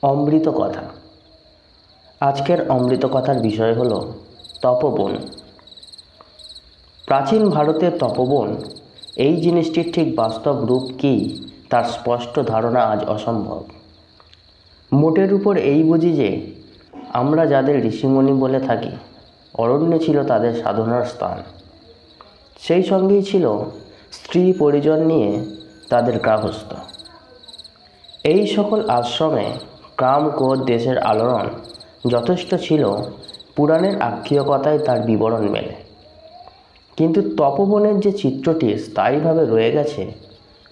অমৃত কথা। আজকের অমৃত কথার বিষয় হল তপবন। প্রাচীন ভারতের তপবন এই জিনিসটির ঠিক বাস্তব রূপ কী তার স্পষ্ট ধারণা আজ অসম্ভব। মোটের উপর এই বুঝি যে আমরা যাদের ঋষিমণি বলে থাকি, অরণ্যে ছিল তাদের সাধনার স্থান। সেই সঙ্গেই ছিল স্ত্রী পরিজন নিয়ে তাদের গার্হস্থ্য। এই সকল আশ্রমে কাম ক্রোধ দেশের আলোড়ন যথেষ্ট ছিল, পুরাণের আক্ষেয়কতায় তার বিবরণ মেলে। কিন্তু তপবনের যে চিত্রটি স্থায়ীভাবে রয়ে গেছে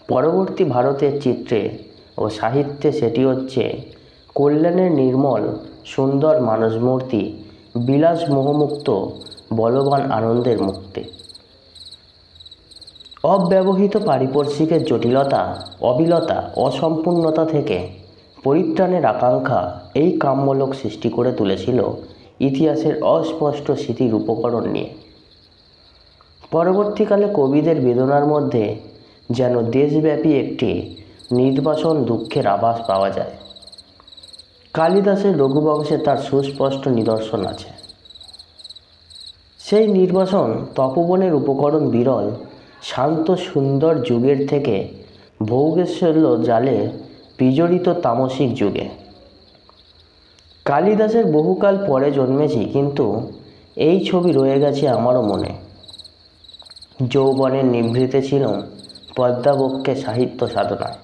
পরবর্তী ভারতের চিত্রে ও সাহিত্যে, সেটি হচ্ছে কল্যাণের নির্মল সুন্দর মানসমূর্তি, বিলাস মোহমুক্ত বলবান আনন্দের মুক্তি। অব্যবহৃত পারিপার্শ্বিকের জটিলতা, অবিলতা, অসম্পূর্ণতা থেকে পরিত্রাণের আকাঙ্ক্ষা এই কাম্যলোক সৃষ্টি করে তুলেছিল ইতিহাসের অস্পষ্ট স্মৃতির উপকরণ নিয়ে। পরবর্তীকালে কবিদের বেদনার মধ্যে যেন দেশব্যাপী একটি নির্বাসন দুঃখের আভাস পাওয়া যায়। কালিদাসের রঘুবংশে তার সুস্পষ্ট নিদর্শন আছে। সেই নির্বাসন তপবনের উপকরণ বিরল, শান্ত সুন্দর যুগের থেকে ভৌগেশ্বল্য জালে বিজড়িত তামসিক যুগে। কালিদাসের বহুকাল পরে জন্মেছি, কিন্তু এই ছবি রয়ে গেছে আমারও মনে। যৌবনের নিভৃতে ছিল পদ্মাবক্ষে সাহিত্য সাধনায়।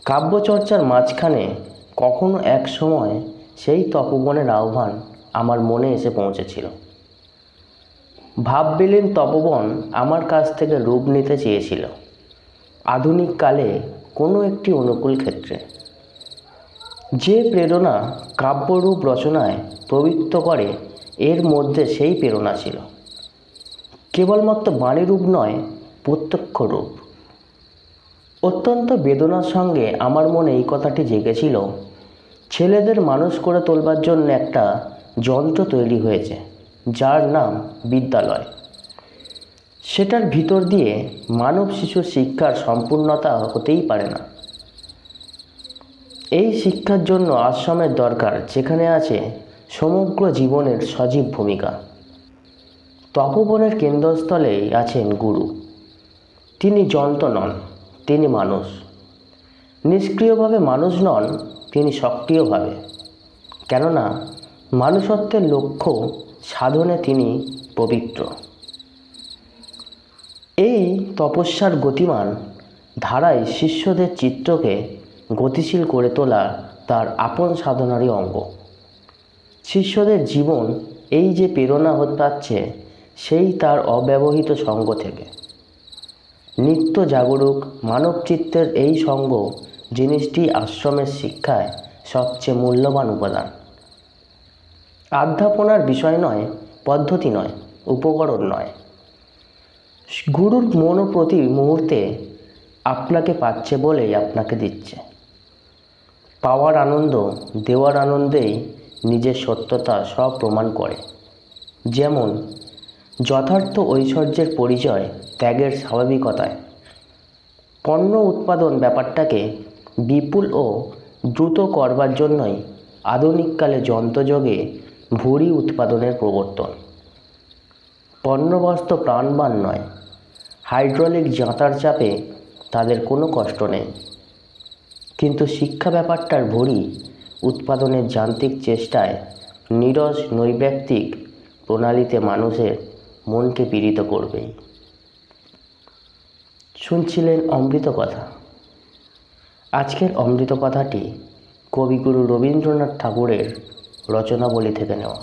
কাব্যচর্চার মাঝখানে কখনো এক সময় সেই তপবনের আহ্বান আমার মনে এসে পৌঁছেছিল। ভাববিলীন তপবন আমার কাছ থেকে রূপ নিতে চেয়েছিল আধুনিক কালে কোনো একটি অনুকূল ক্ষেত্রে। যে প্রেরণা কাব্যরূপ রচনায় প্রবৃত্ত করে, এর মধ্যে সেই প্রেরণা ছিল কেবলমাত্র বাণীরূপ নয়, প্রত্যক্ষ রূপ। অত্যন্ত বেদনার সঙ্গে আমার মনে এই কথাটি জেগেছিল, ছেলেদের মানুষ করে তোলবার জন্য একটা যন্ত্র তৈরি হয়েছে যার নাম বিদ্যালয়। সেটার ভিতর দিয়ে মানব শিশুর শিক্ষার সম্পূর্ণতা হতেই পারে না। এই শিক্ষার জন্য আশ্রমের দরকার, যেখানে আছে সমগ্র জীবনের সজীব ভূমিকা। তপবনের কেন্দ্রস্থলেই আছেন গুরু। তিনি যন্ত্র নন, তিনি মানুষ। নিষ্ক্রিয়ভাবে মানুষ নন, তিনি সক্রিয়ভাবে। কেননা মানুষত্বের লক্ষ্য সাধনে তিনি পবিত্র। এই তপস্যার গতিমান ধারায় শিষ্যদের চিত্তকে গতিশীল করে তোলা তার আপন সাধনারই অঙ্গ। শিষ্যদের জীবন এই যে প্রেরণা হতে পারছে, সেই তার অব্যবহৃত সঙ্গ থেকে। নিত্য জাগরুক মানব চিত্তের এই সঙ্গ জিনিসটি আশ্রমের শিক্ষায় সবচেয়ে মূল্যবান উপাদান। অধ্যাপনার বিষয় নয়, পদ্ধতি নয়, উপকরণ নয়। গুরুর মনও প্রতি মুহূর্তে আপনাকে পাচ্ছে বলেই আপনাকে দিচ্ছে। পাওয়ার আনন্দ, দেওয়ার আনন্দেই নিজের সত্যতা সব প্রমাণ করে। যেমন যথার্থ ঐশ্বর্যের পরিচয় ত্যাগের স্বাভাবিকতায়। পণ্য উৎপাদন ব্যাপারটাকে বিপুল ও দ্রুত করবার জন্যই আধুনিককালে যন্ত্রযোগে ভুঁড়ি উৎপাদনের প্রবর্তন। পণ্যবস্ত্র প্রাণবান নয়, হাইড্রোলিক জাঁতার চাপে তাদের কোনো কষ্ট নেই। কিন্তু শিক্ষা ব্যাপারটার ভুঁড়ি উৎপাদনের যান্ত্রিক চেষ্টায় নীরস নৈর্ব্যক্তিক প্রণালীতে মানুষের মনকে পীড়িত করবেই। শুনছিলেন অমৃত কথা। আজকের অমৃত কথাটি কবিগুরু রবীন্দ্রনাথ ঠাকুরের রচনাবলী থেকে নেওয়া।